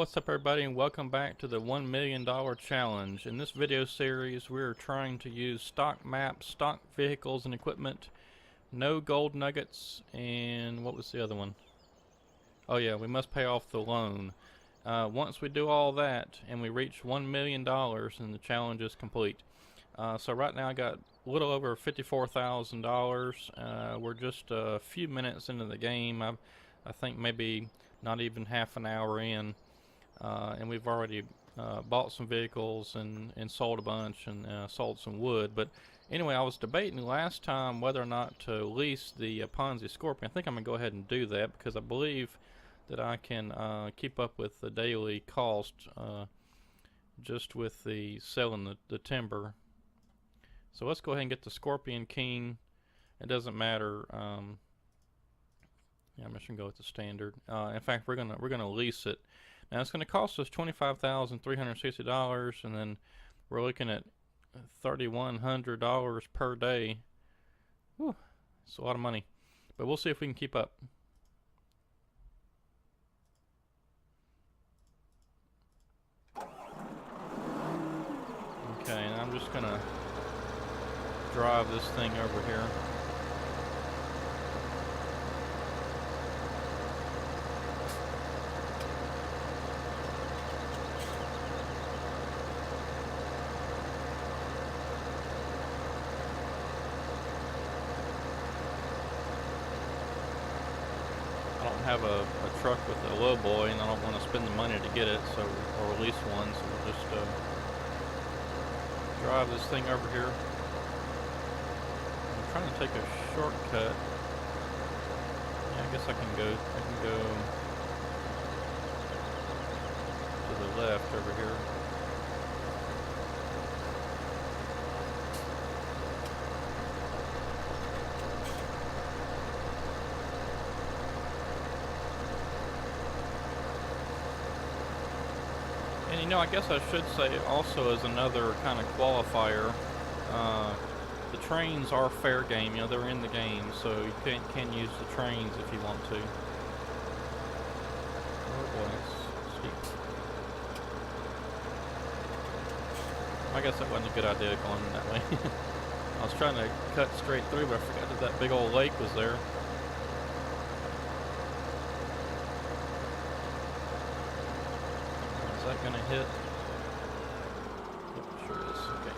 what's up everybody, and welcome back to the $1 million challenge. In this video series we are trying to use stock maps, stock vehicles and equipment, no gold nuggets, and what was the other one? Oh yeah, we must pay off the loan. Once we do all that and we reach $1 million, then the challenge is complete. So right now I got a little over $54,000. We're just a few minutes into the game. I think maybe not even half an hour in. And we've already bought some vehicles and sold a bunch and sold some wood. But anyway, I was debating last time whether or not to lease the Ponzi Scorpion. I think I'm going to go ahead and do that because I believe that I can keep up with the daily cost just with the selling the timber. So let's go ahead and get the Scorpion King. It doesn't matter. Yeah, I'm just gonna go with the standard. In fact, we're gonna lease it. Now it's gonna cost us $25,360, and then we're looking at $3,100 per day. Whew, it's a lot of money, but we'll see if we can keep up. Okay, and I'm just gonna drive this thing over here. I don't have a truck with a low boy, and I don't want to spend the money to get it, so or lease one. So we'll just drive this thing over here. I'm trying to take a shortcut. Yeah, I guess I can go to the left over here. And you know, I guess I should say also as another kind of qualifier, the trains are fair game. You know, they're in the game, so you can use the trains if you want to. Oh boy, it's steep. I guess that wasn't a good idea going that way. I was trying to cut straight through, but I forgot that big old lake was there. Is that gonna hit? Yep, sure is. Okay.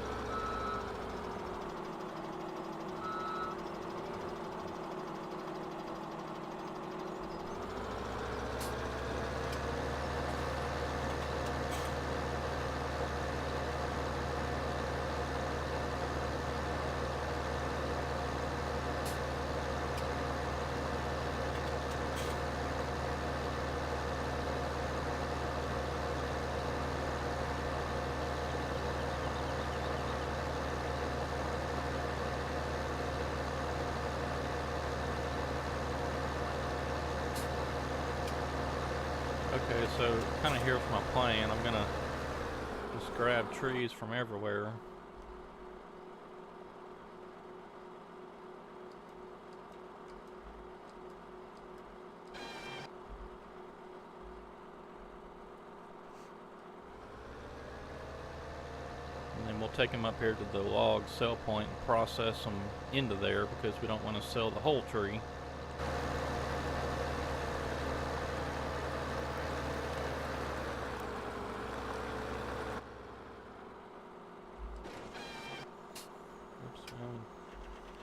Okay, so kind of here's my plan. I'm gonna just grab trees from everywhere. And then we'll take them up here to the log sell point and process them into there because we don't want to sell the whole tree.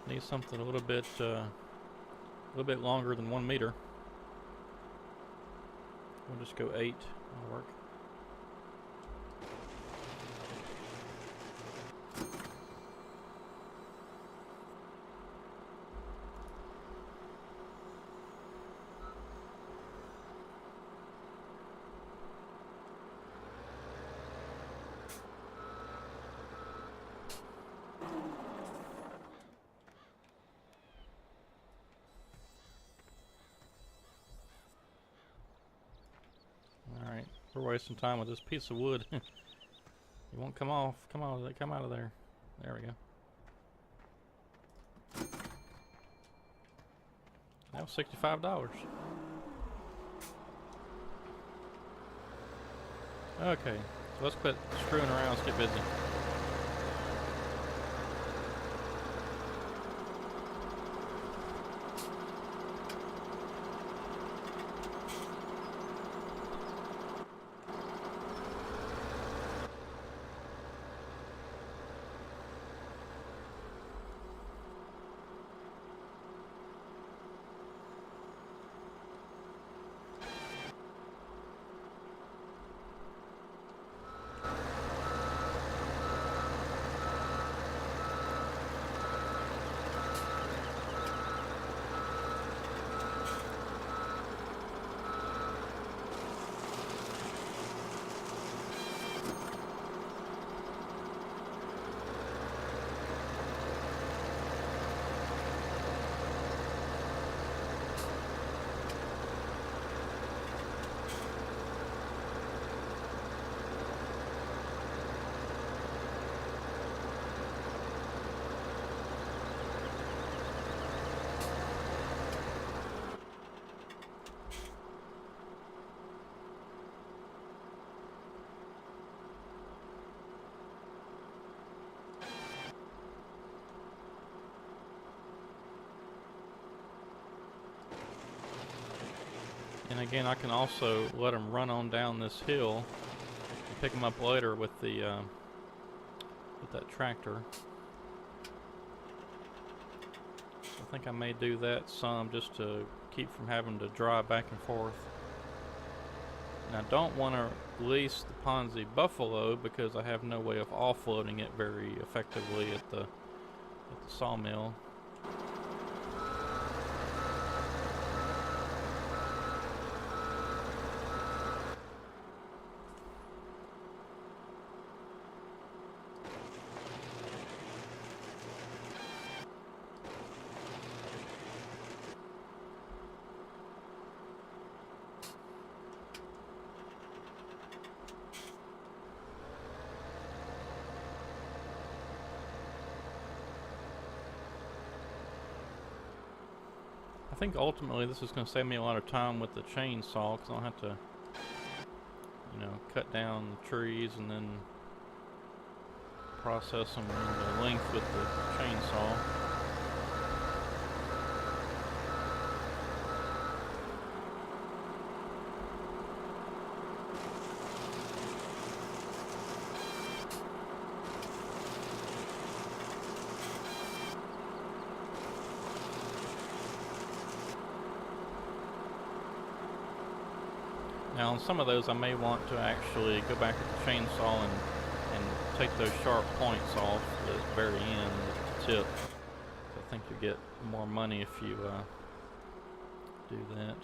Need something a little bit longer than 1 meter. We'll just go 8. That'll work. We're wasting time with this piece of wood. It won't come off. Come on, come out of there. There we go. That was $65. Okay, so let's quit screwing around. Let's get busy. And again, I can also let them run on down this hill and pick them up later with the with that tractor. I think I may do that some just to keep from having to drive back and forth. And I don't want to release the Ponzi Buffalo because I have no way of offloading it very effectively at the sawmill. I think ultimately this is going to save me a lot of time with the chainsaw because I don't have to, you know, cut down the trees and then process them into length with the chainsaw. Now on some of those I may want to actually go back with the chainsaw and take those sharp points off at the very end, the tip. So I think you get more money if you do that.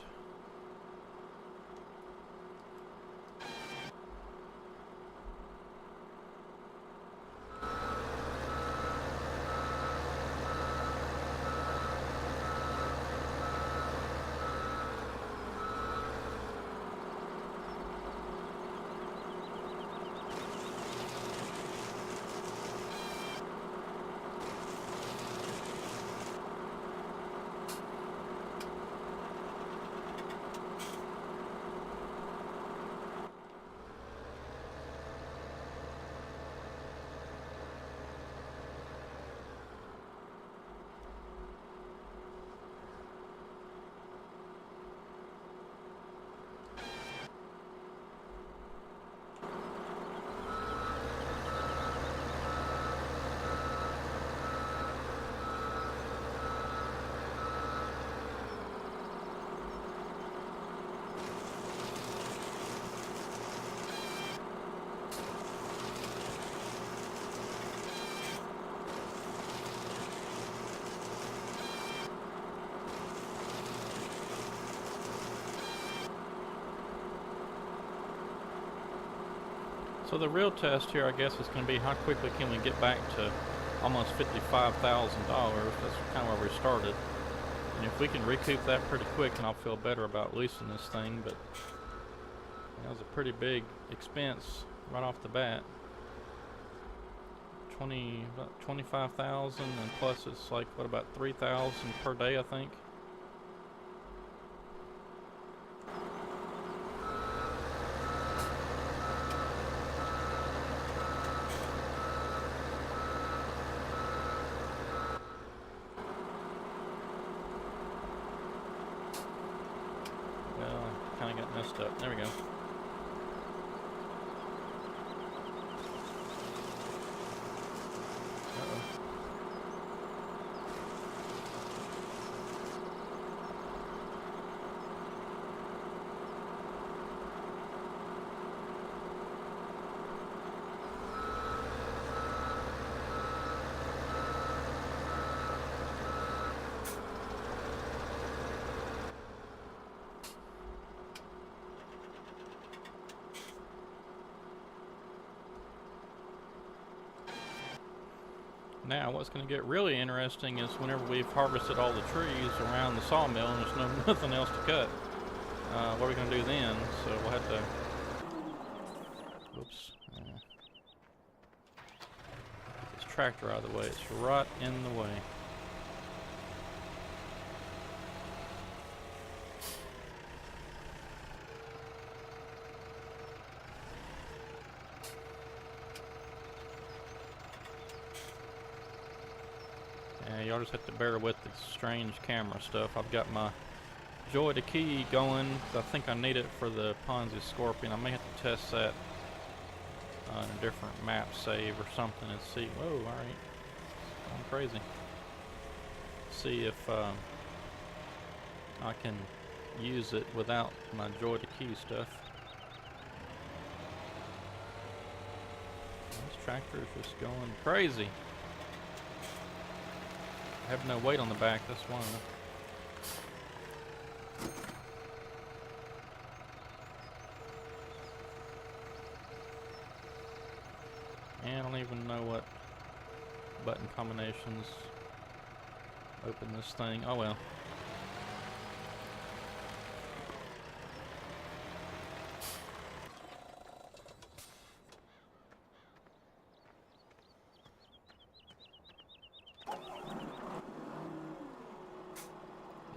So the real test here, I guess, is going to be how quickly can we get back to almost $55,000. That's kind of where we started. And if we can recoup that pretty quick, then I'll feel better about leasing this thing. But that was a pretty big expense right off the bat. About 25,000, and plus it's like what, about 3,000 per day, I think. messed up. There we go. Uh-oh. Now, what's going to get really interesting is whenever we've harvested all the trees around the sawmill and there's nothing else to cut. What are we going to do then? So we'll have to... Oops. Get this tractor out of the way. It's right in the way. Y'all just have to bear with the strange camera stuff. I've got my Joy to Key going. I think I need it for the Ponzi Scorpion. I may have to test that on a different map save or something and see. Whoa, alright. I'm crazy. See if I can use it without my Joy to Key stuff. This tractor is just going crazy. I have no weight on the back, that's why. And I don't even know what button combinations open this thing. Oh well.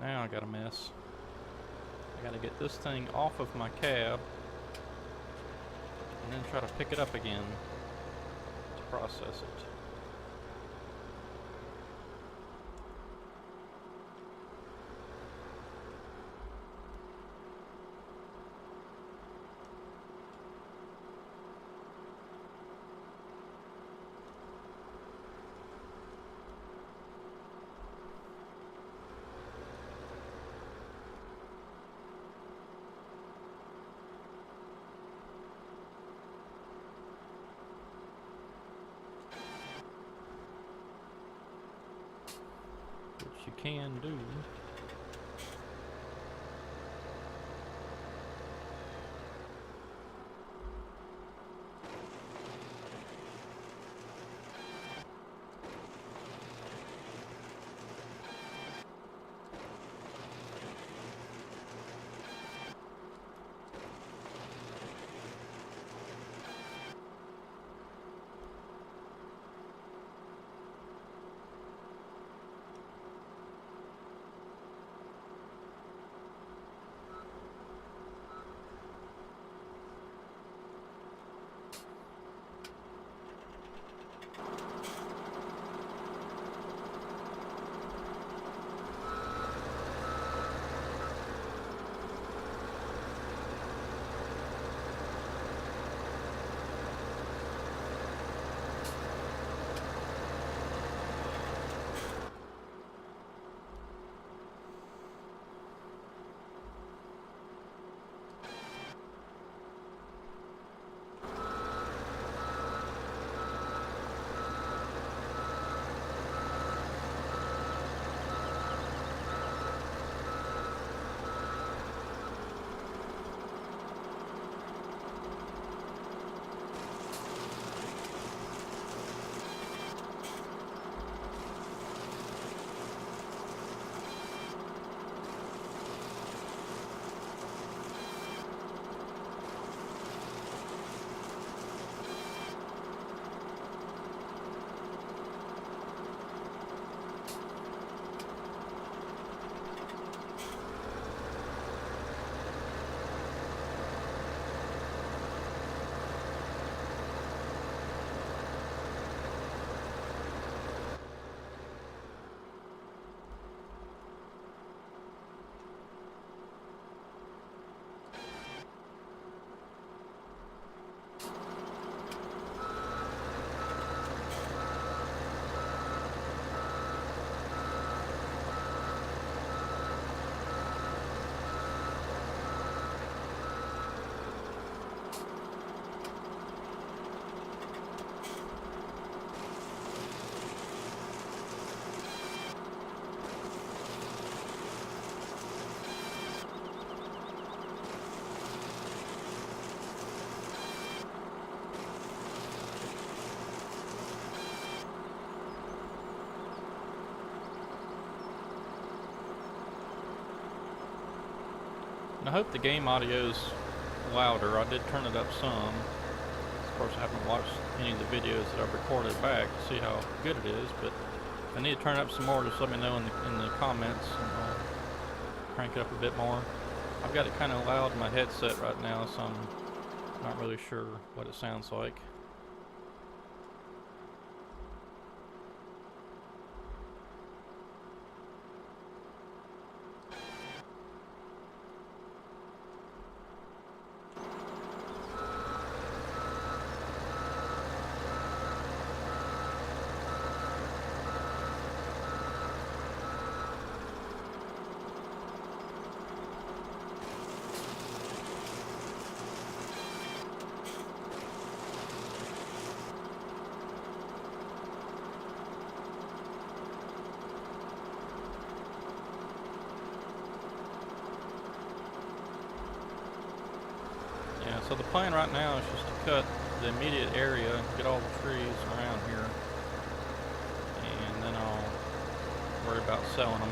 Now I got a mess. I gotta get this thing off of my cab and then try to pick it up again to process it. Which you can do. And I hope the game audio's louder. I did turn it up some. Of course, I haven't watched any of the videos that I've recorded back to see how good it is, but if I need to turn it up some more, just let me know in the comments, and I'll crank it up a bit more. I've got it kind of loud in my headset right now, so I'm not really sure what it sounds like. So the plan right now is just to cut the immediate area, get all the trees around here, and then I'll worry about selling them.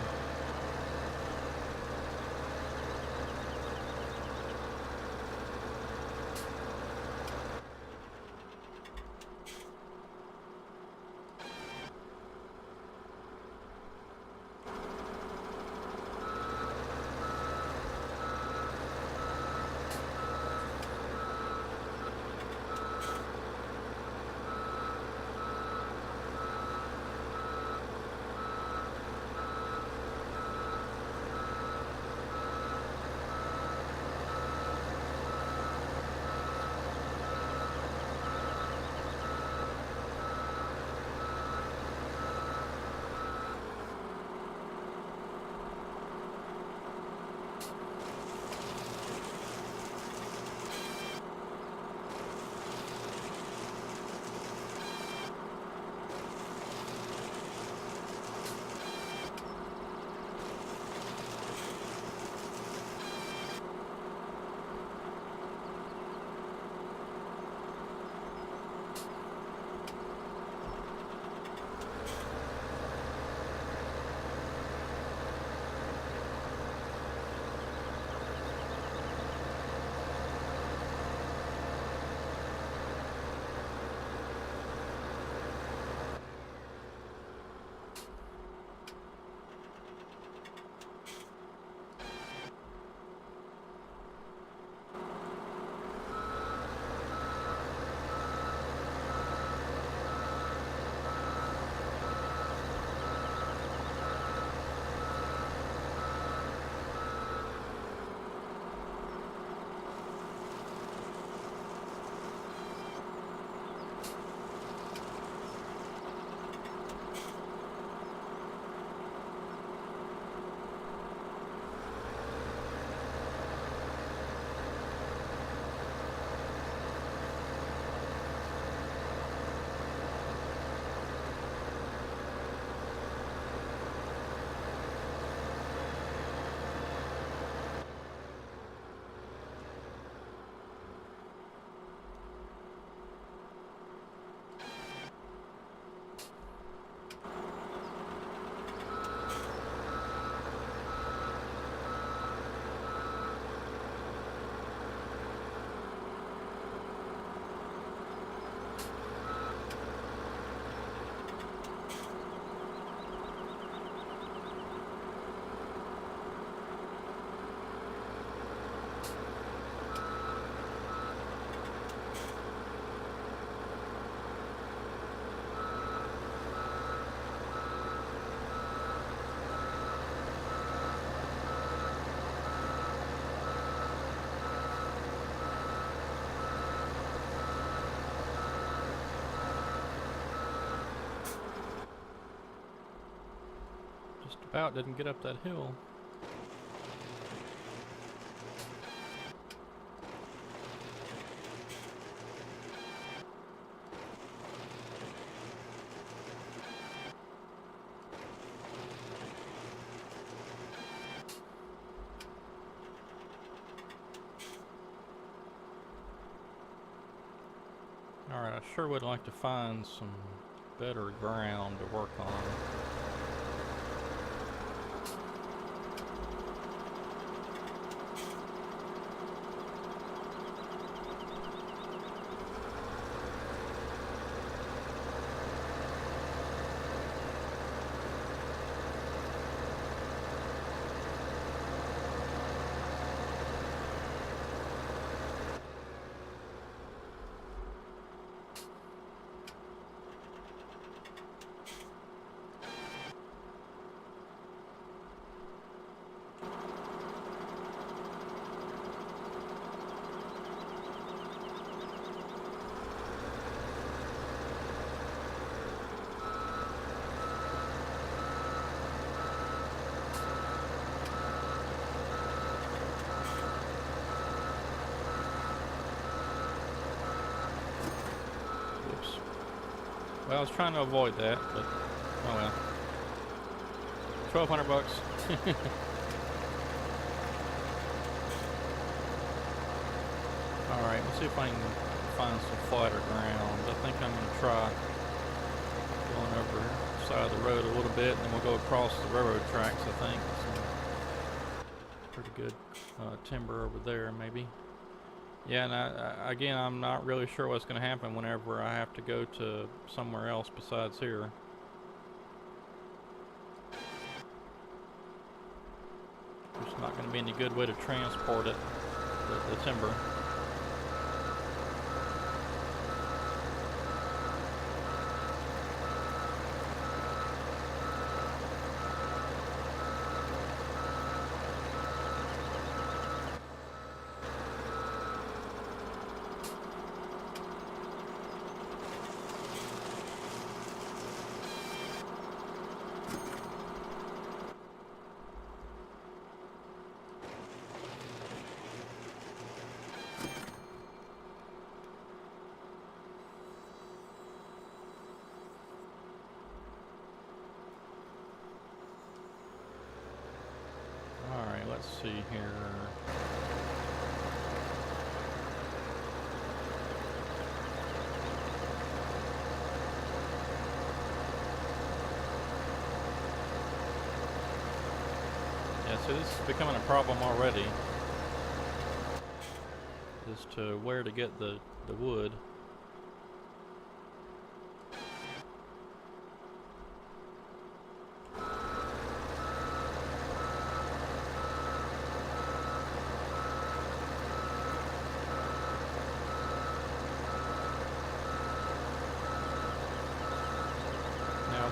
Just about didn't get up that hill. Alright, I sure would like to find some better ground to work on. Well, I was trying to avoid that, but oh well. 1,200 bucks. All right, let's see if I can find some flatter ground. I think I'm gonna try going over the side of the road a little bit, and then we'll go across the railroad tracks. I think some pretty good timber over there, maybe. Yeah, and again, I'm not really sure what's going to happen whenever I have to go to somewhere else besides here. There's not going to be any good way to transport it, the timber. Let's see here. Yeah, so this is becoming a problem already, as to where to get the wood.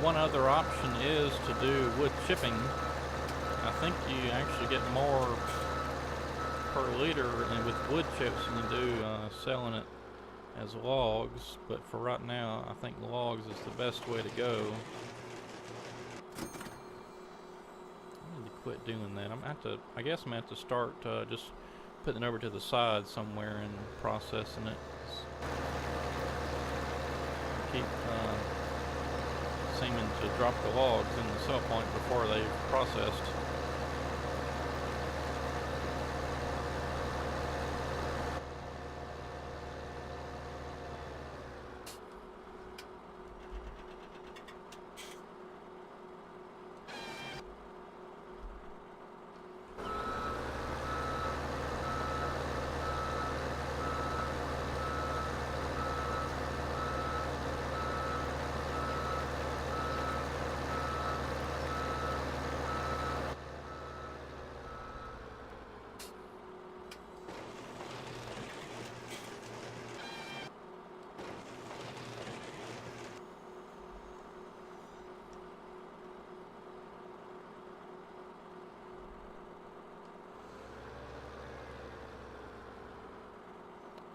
One other option is to do wood chipping. I think you actually get more per liter with wood chips than you do selling it as logs. But for right now, I think logs is the best way to go. I need to quit doing that. I guess I'm gonna have to start just putting it over to the side somewhere and processing it. Keep seeming to drop the logs in the cell point before they've processed.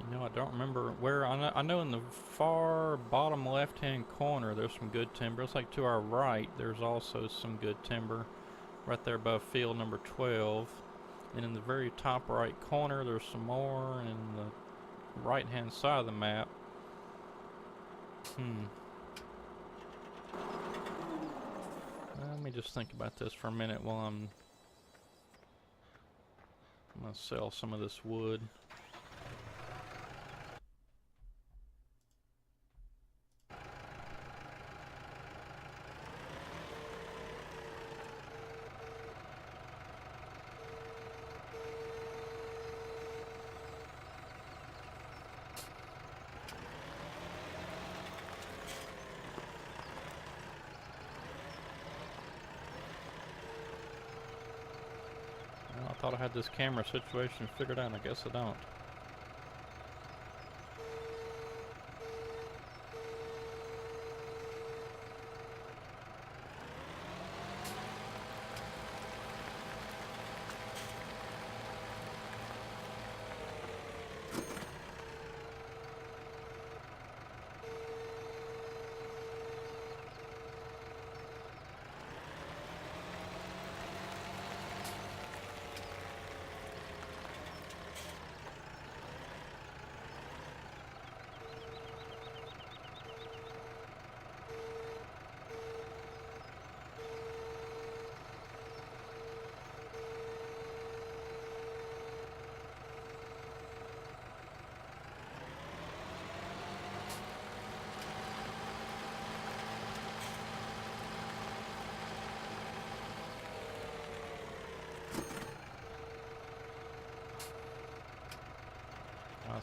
You know, I don't remember where. I know in the far bottom left-hand corner there's some good timber. It's like to our right there's also some good timber right there above field number 12. And in the very top right corner there's some more, and in the right-hand side of the map. Let me just think about this for a minute while I'm gonna sell some of this wood. I thought I had this camera situation figured out, and I guess I don't.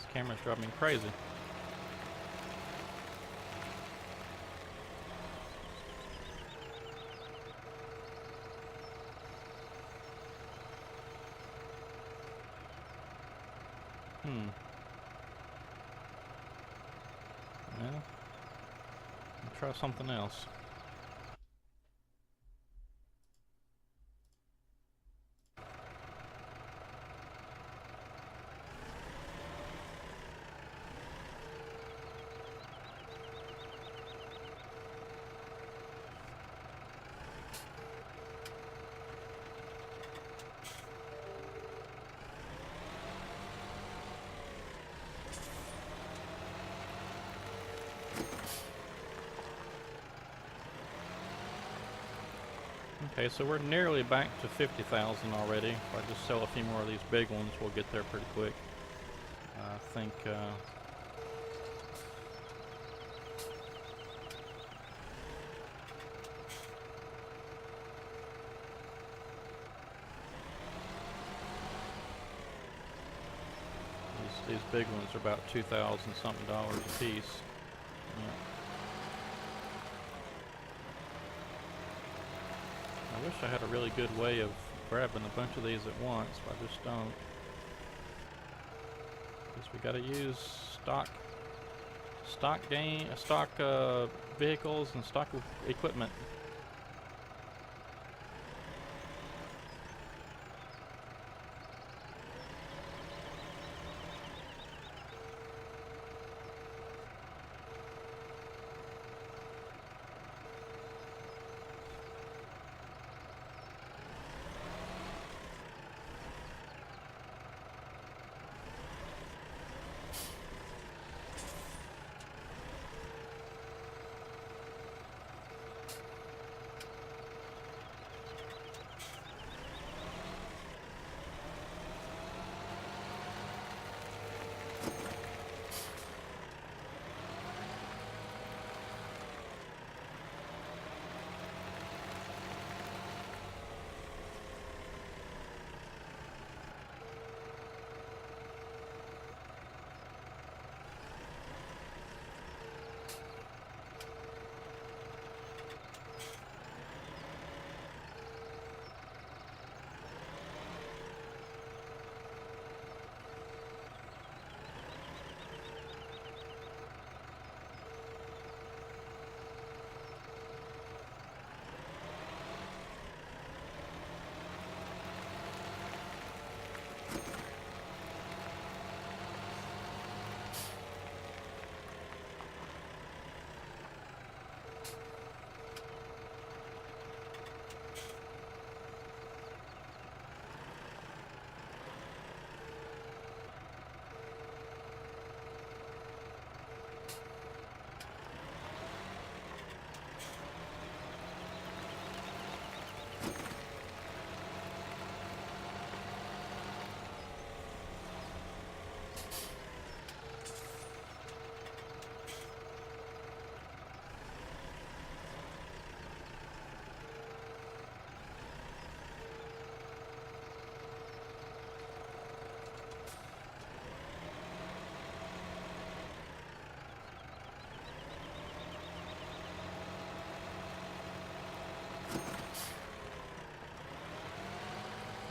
This camera's driving me crazy. Well, I'll try something else. Okay, so we're nearly back to 50,000 already. If I just sell a few more of these big ones, we'll get there pretty quick. I think these big ones are about 2,000 something dollars a piece. Yeah. I wish I had a really good way of grabbing a bunch of these at once, but I just don't. Guess we gotta use stock vehicles and stock equipment.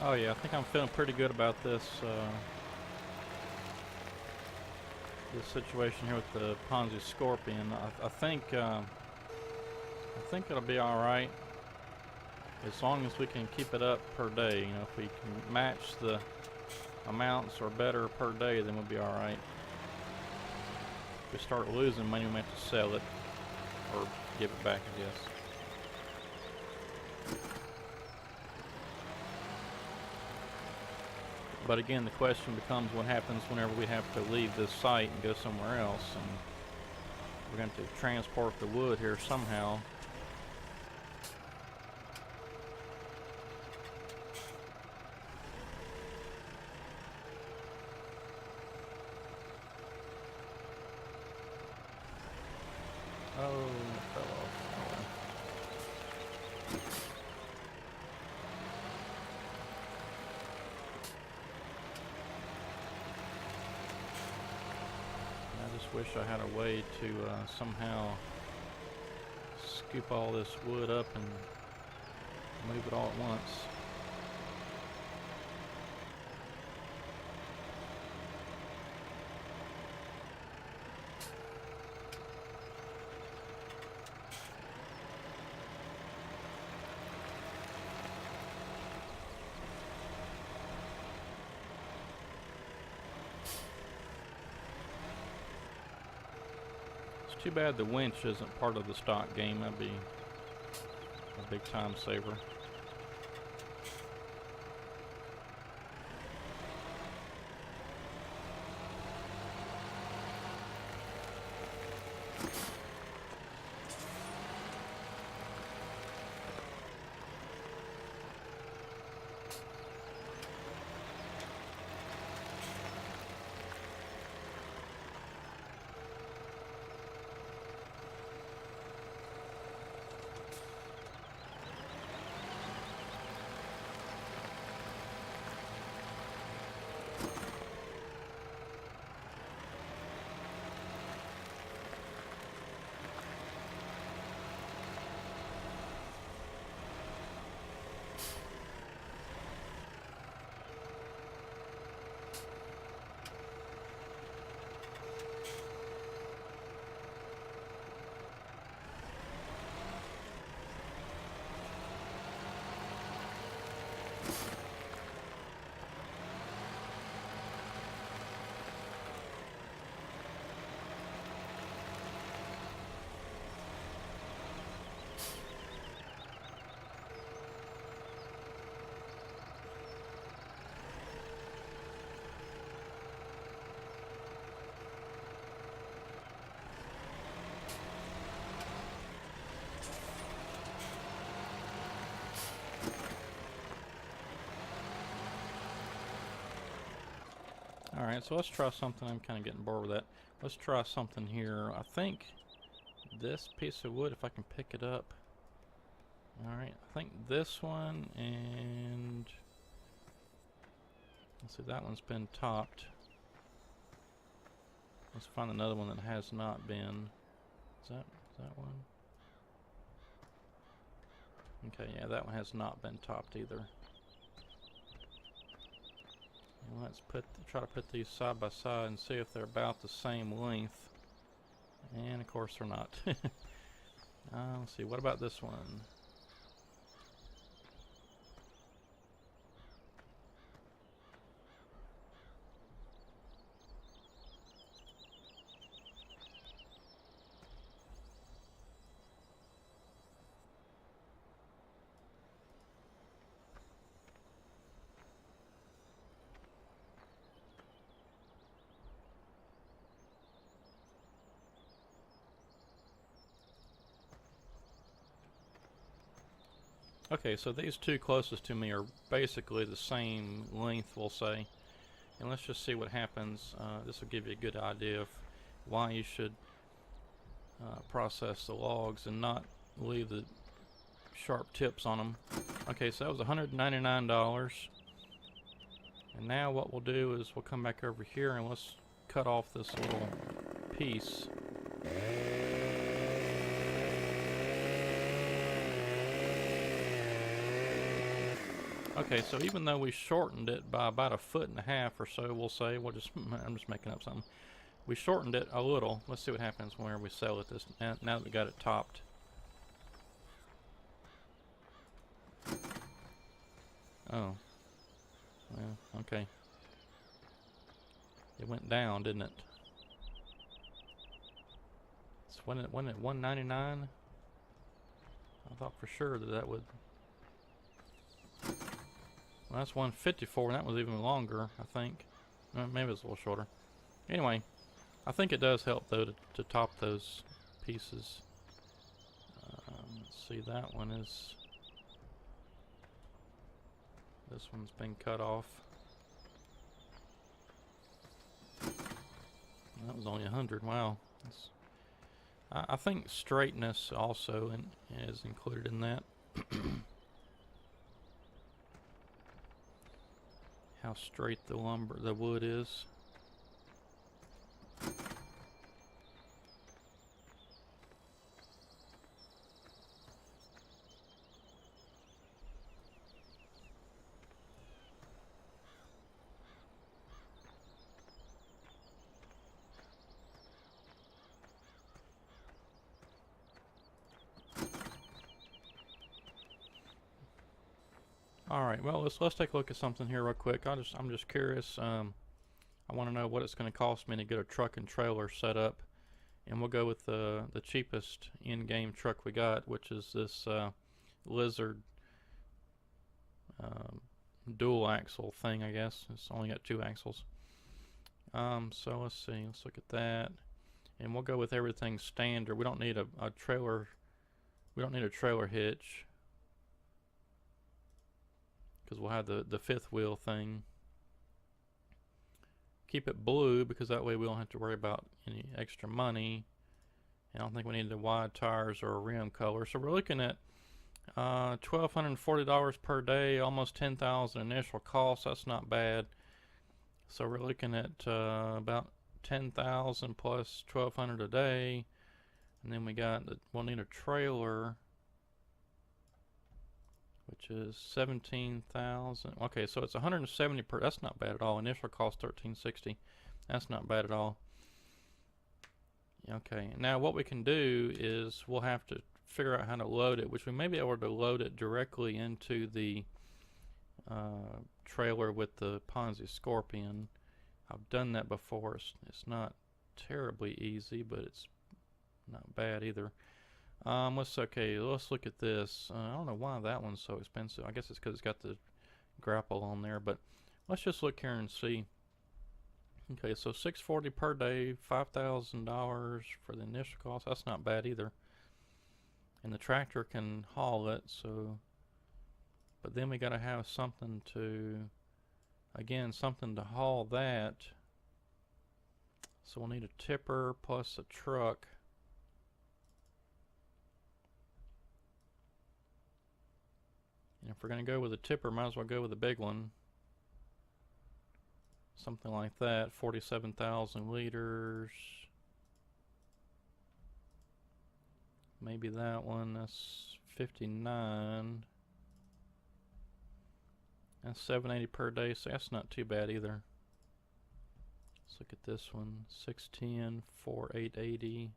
Oh yeah, I think I'm feeling pretty good about this this situation here with the Ponzi Scorpion. I think it'll be all right as long as we can keep it up per day. You know, if we can match the amounts or better per day, then we'll be all right. If we start losing money, we might have to sell it or give it back, I guess. But again, the question becomes what happens whenever we have to leave this site and go somewhere else. And we're going to transport the wood here somehow. Oh, it fell off. just wish I had a way to somehow scoop all this wood up and move it all at once. Too bad the winch isn't part of the stock game. That'd be a big time saver. Alright, so let's try something. I'm kind of getting bored with that. Let's try something here. I think this piece of wood, if I can pick it up. Alright, I think this one, and let's see, that one's been topped. Let's find another one that has not been. Is that one? Okay, yeah, that one has not been topped either. And let's try to put these side by side and see if they're about the same length. And of course they're not. Let's see, what about this one? Okay, so these two closest to me are basically the same length, we'll say. And let's just see what happens. This will give you a good idea of why you should process the logs and not leave the sharp tips on them. Okay, so that was $199. And now what we'll do is we'll come back over here and let's cut off this little piece. Okay, so even though we shortened it by about 1.5 feet or so, we'll say, I'm just making up something. We shortened it a little. Let's see what happens whenever we sell it now that we got it topped. Oh. Well, okay. It went down, didn't it? So wasn't it $199? I thought for sure that would. Well, that's $154, and that was even longer, I think. Maybe it's a little shorter. Anyway, I think it does help, though, to top those pieces. Let's see, that one is... This one's been cut off. That was only 100. Wow. I think straightness also is included in that. How straight the wood is. All right. Well, let's take a look at something here real quick. I'm just curious. I want to know what it's going to cost me to get a truck and trailer set up, and we'll go with the cheapest in-game truck we got, which is this Lizard um, dual axle thing. I guess it's only got 2 axles. So let's see. Let's look at that, and we'll go with everything standard. We don't need a trailer. We don't need a trailer hitch because we'll have the 5th wheel thing. Keep it blue because that way we don't have to worry about any extra money. I don't think we need the wide tires or a rim color. So we're looking at $1,240 per day, almost $10,000 initial cost. That's not bad. So we're looking at about $10,000 plus $1,200 a day, and then we'll need a trailer, which is $17,000. Okay, so it's $170 per. That's not bad at all. Initial cost $1,360. That's not bad at all. Okay, now what we can do is we'll have to figure out how to load it, which we may be able to load it directly into the trailer with the Ponzi Scorpion. I've done that before. It's not terribly easy, but it's not bad either. Let's look at this. I don't know why that one's so expensive. I guess it's because it's got the grapple on there, but let's just look here and see. Okay, so $640 per day, $5,000 for the initial cost. That's not bad either. And the tractor can haul it, so. But then we got to have something to, again, something to haul that. So we'll need a tipper plus a truck. And if we're going to go with a tipper, might as well go with a big one. Something like that, 47,000 liters. Maybe that one, that's 59. That's $780 per day, so that's not too bad either. Let's look at this one, 610 for $880.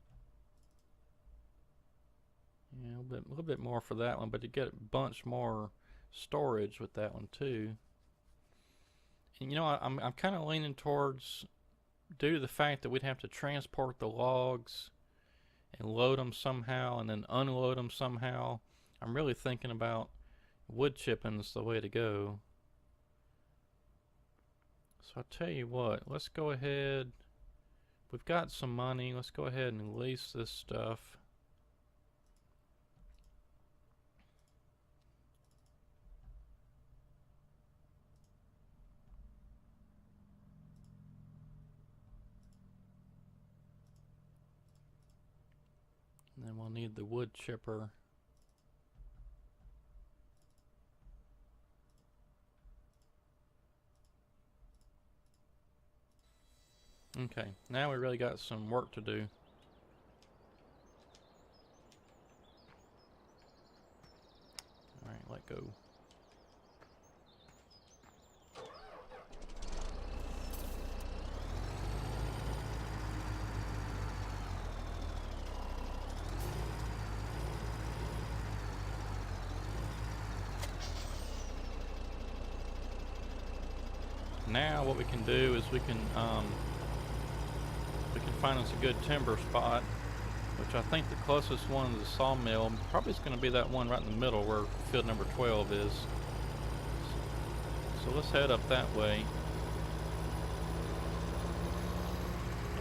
Yeah, a little bit more for that one, but you get a bunch more storage with that one too. And you know, I'm kind of leaning towards, due to the fact that we'd have to transport the logs and load them somehow and then unload them somehow, I'm really thinking about wood chipping is the way to go. So I'll tell you what, let's go ahead, we've got some money, let's go ahead and lease this stuff. And then we'll need the wood chipper. Okay, now we really got some work to do. Alright, let go. Now what we can do is we can find us a good timber spot, which I think the closest one is the sawmill. Probably is going to be that one right in the middle where field number 12 is. So let's head up that way,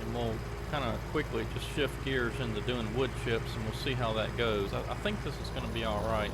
and we'll kind of quickly just shift gears into doing wood chips, and we'll see how that goes. I think this is going to be all right.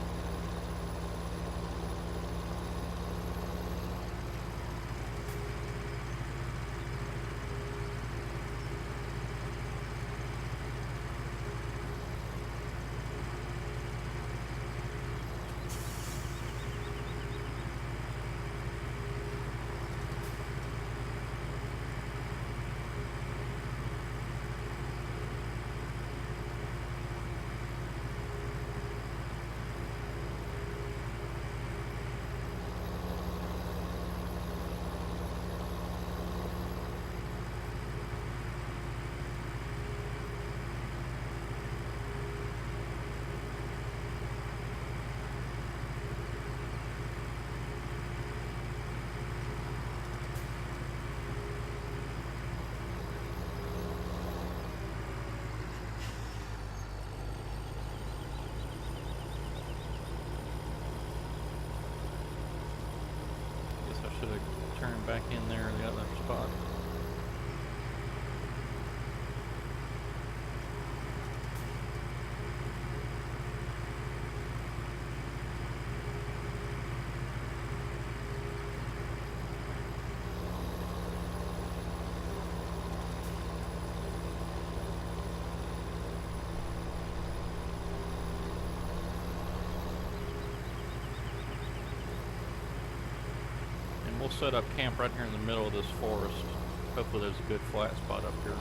should have turned back in there the other spot. We'll set up camp right here in the middle of this forest. Hopefully there's a good flat spot up here.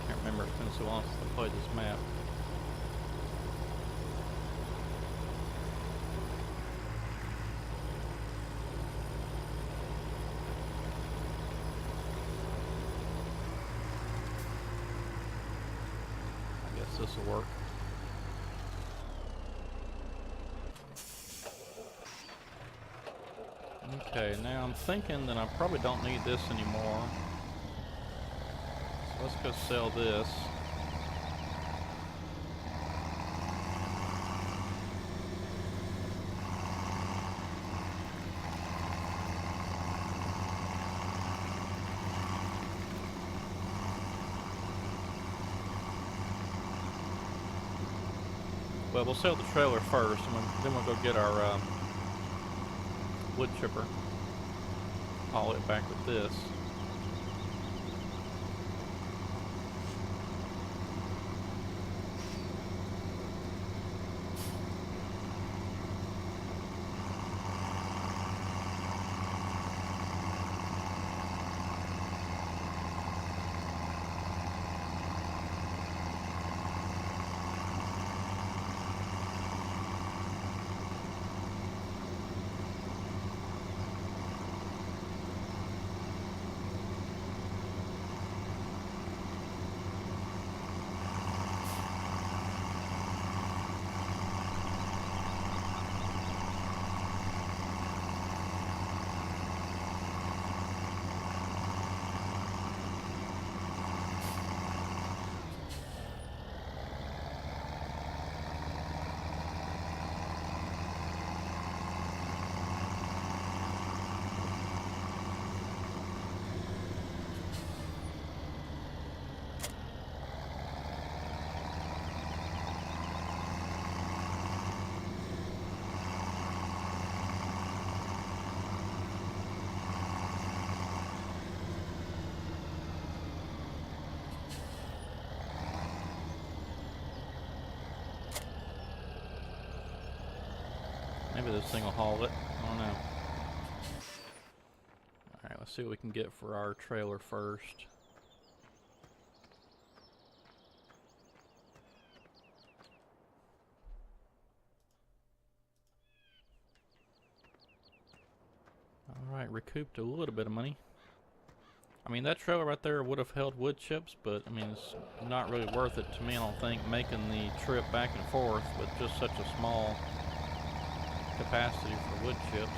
Can't remember, it's been so long since I played this map. I guess this will work. Okay, now I'm thinking that I probably don't need this anymore. So let's go sell this. Well, we'll sell the trailer first, and then we'll go get our wood chipper. Haul it back with this. Maybe this thing will haul it. I don't know. Alright, let's see what we can get for our trailer first. Alright, recouped a little bit of money. I mean, that trailer right there would have held wood chips, but I mean, it's not really worth it to me, I don't think, making the trip back and forth with just such a small capacity for wood chips.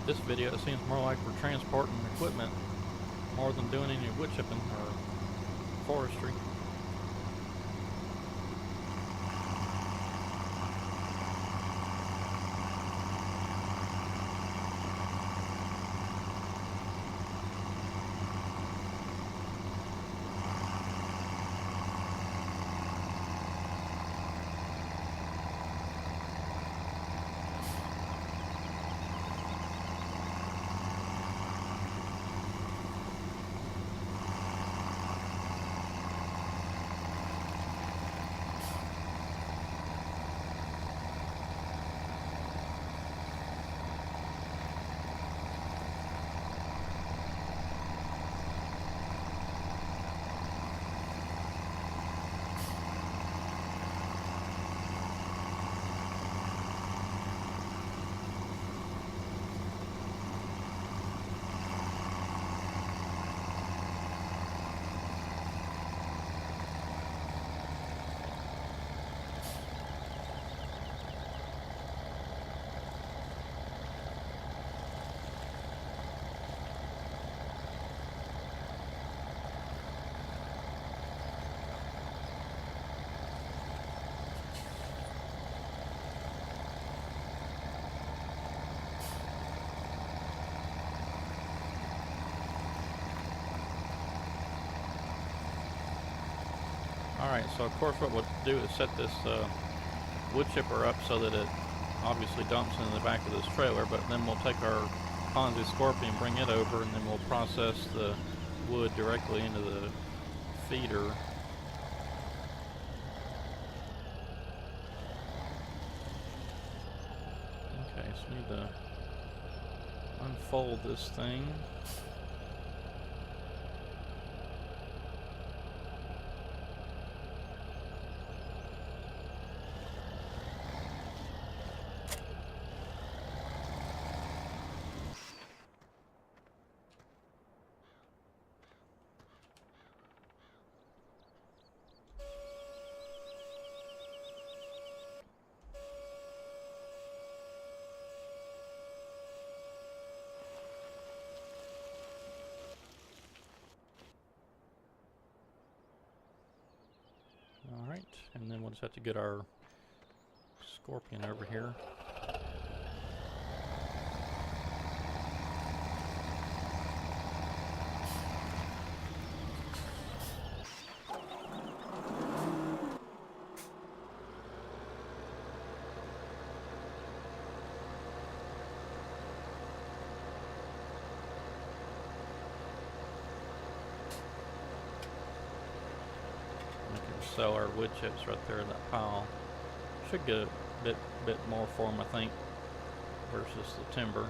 This video, it seems more like we're transporting equipment more than doing any wood chipping or forestry. Alright, so of course what we'll do is set this wood chipper up so that it obviously dumps into the back of this trailer, but then we'll take our Ponzi Scorpion, bring it over, and then we'll process the wood directly into the feeder. Okay, so we need to unfold this thing. Alright, and then we'll just have to get our Scorpion over here. Sell our wood chips right there in that pile. Should get a bit more for them, I think, versus the timber.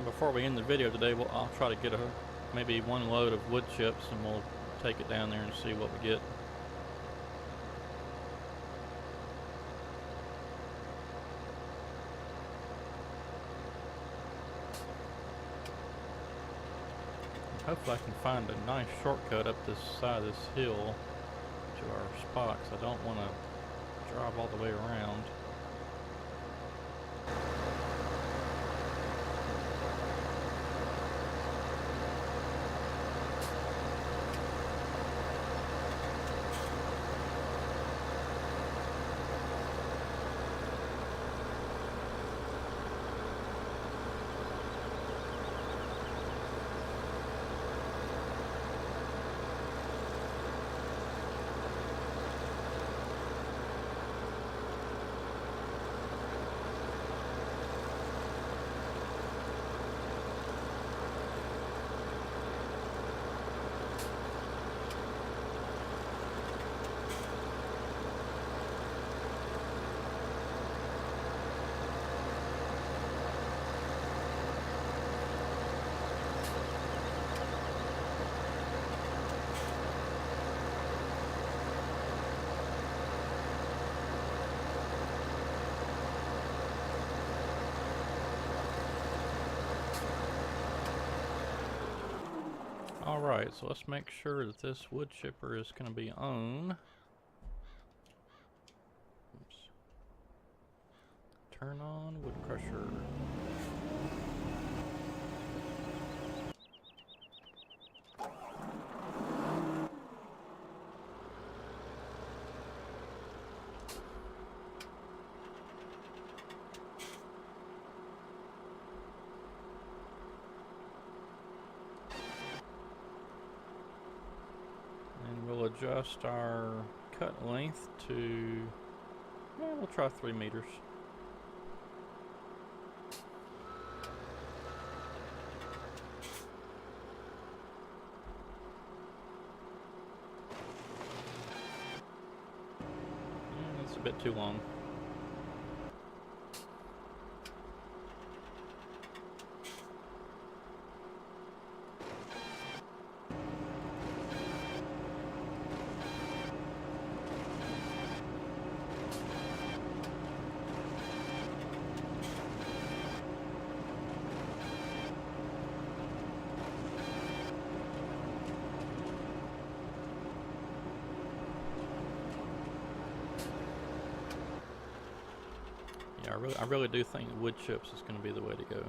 Before we end the video today, I'll try to get maybe one load of wood chips, and we'll take it down there and see what we get. Hopefully I can find a nice shortcut up this side of this hill to our spot, 'cause I don't want to drive all the way around. Alright, so let's make sure that this wood chipper is going to be on. Oops. Turn on wood crusher. Adjust our cut length to, we'll try 3 meters. It's a bit too long. Yeah, I really do think wood chips is going to be the way to go.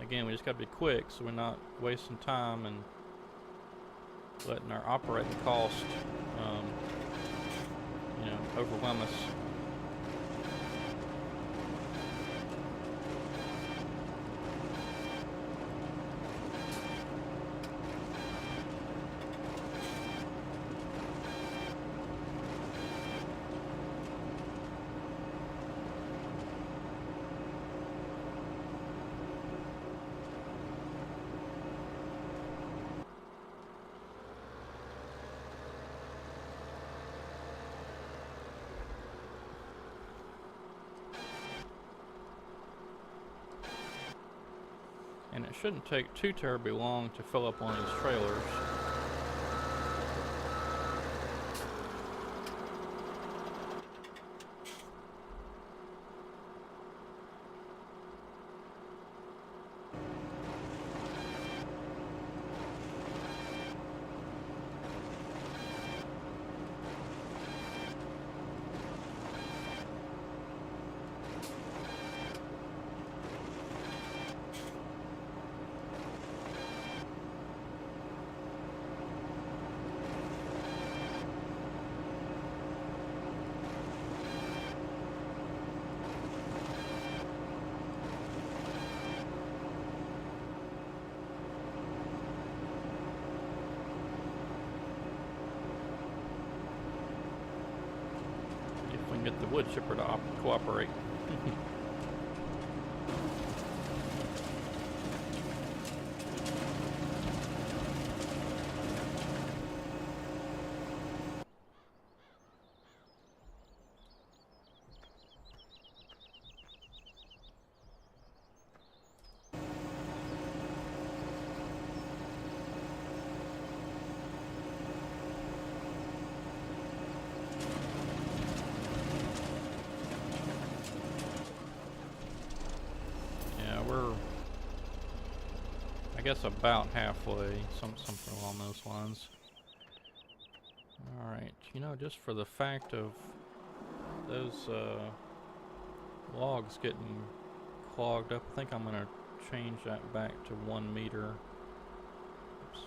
Again, we just got to be quick so we're not wasting time and letting our operating cost, overwhelm us. And it shouldn't take too terribly long to fill up one of these trailers. If we can get the wood chipper to cooperate. I guess about halfway, something along those lines. Alright, just for the fact of those logs getting clogged up, I think I'm going to change that back to 1 meter. Oops.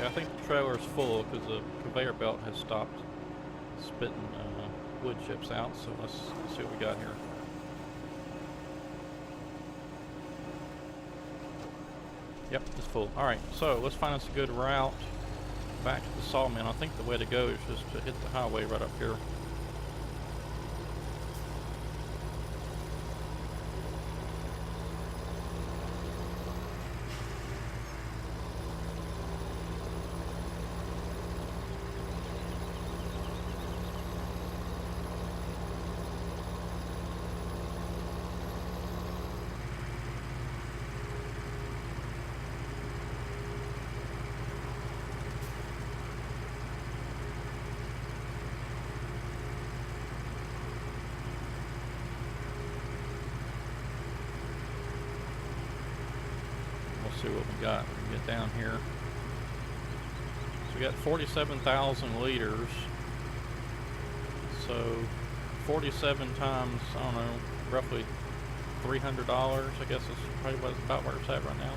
Okay, I think the trailer's full because the conveyor belt has stopped spitting wood chips out. So let's see what we got here. Yep, it's full. Alright, so let's find us a good route back to the sawmill. I think the way to go is just to hit the highway right up here. See what we got when we get down here. So we got 47,000 liters. So 47 times, I don't know, roughly $300. I guess is probably about where it's at right now.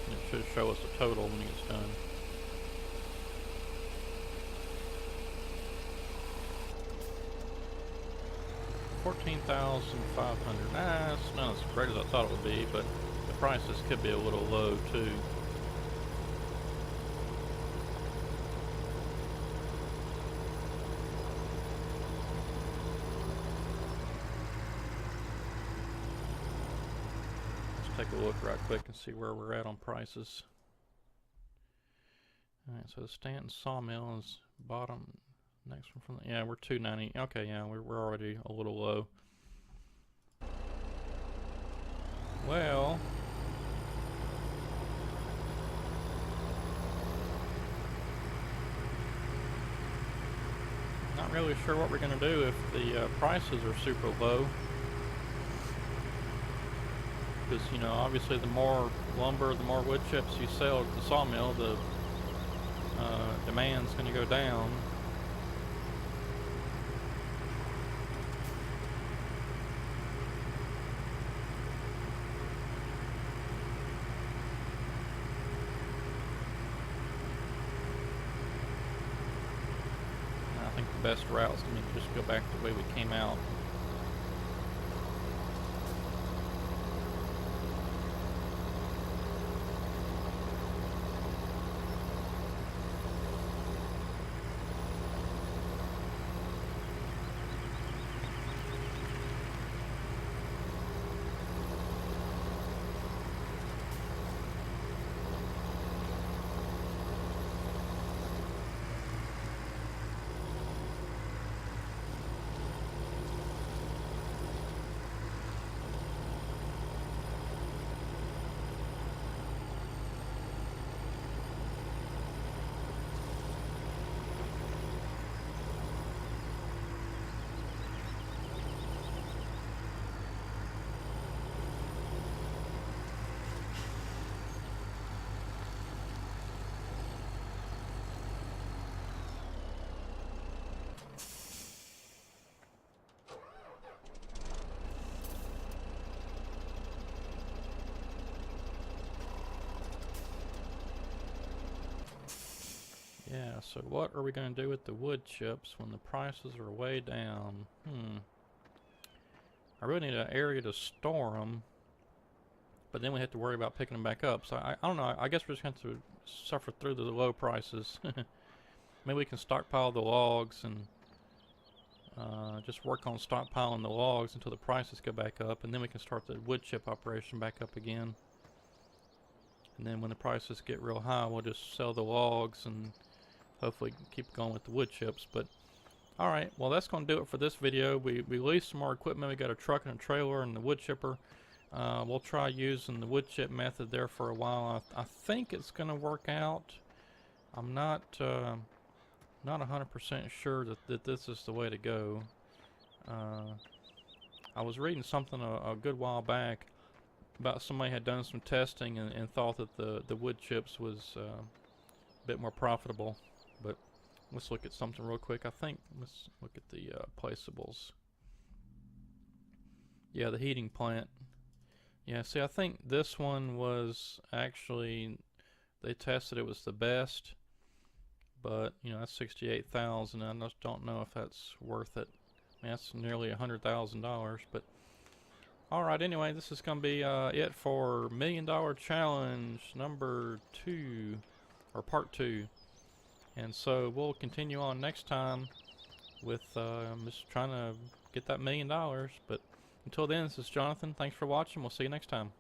It should show us the total when it's done. $14,500. Nah, it's not as great as I thought it would be, but the prices could be a little low too. Let's take a look right quick and see where we're at on prices. Alright, so the Stanton Sawmill is bottom. Next one from the, yeah, we're $290. Okay, yeah, we're already a little low. Well, not really sure what we're gonna do if the prices are super low. Because, you know, obviously the more lumber, the more wood chips you sell at the sawmill, the demand's gonna go down. I think the best route is to just go back the way we came out. Yeah, so what are we going to do with the wood chips when the prices are way down? I really need an area to store them, but then we have to worry about picking them back up. So I don't know, I guess we're just going to suffer through the low prices. Maybe we can stockpile the logs and just work on stockpiling the logs until the prices go back up, and then we can start the wood chip operation back up again. And then when the prices get real high, we'll just sell the logs and hopefully keep going with the wood chips. But alright, well that's going to do it for this video. We released some more equipment. We got a truck and a trailer and the wood chipper. We'll try using the wood chip method there for a while. I think it's going to work out. I'm not 100% sure that this is the way to go. I was reading something a good while back about somebody had done some testing and thought that the wood chips was a bit more profitable. But let's look at something real quick. Let's look at the placeables. Yeah, the heating plant. Yeah, see, I think this one was actually, they tested it was the best. But, you know, that's 68,000. I just don't know if that's worth it. I mean, that's nearly $100,000. But, alright, anyway, this is going to be it for $1 Million Challenge number 2, or part 2. And so we'll continue on next time with just trying to get that $1 million. But until then, this is Jonathan. Thanks for watching. We'll see you next time.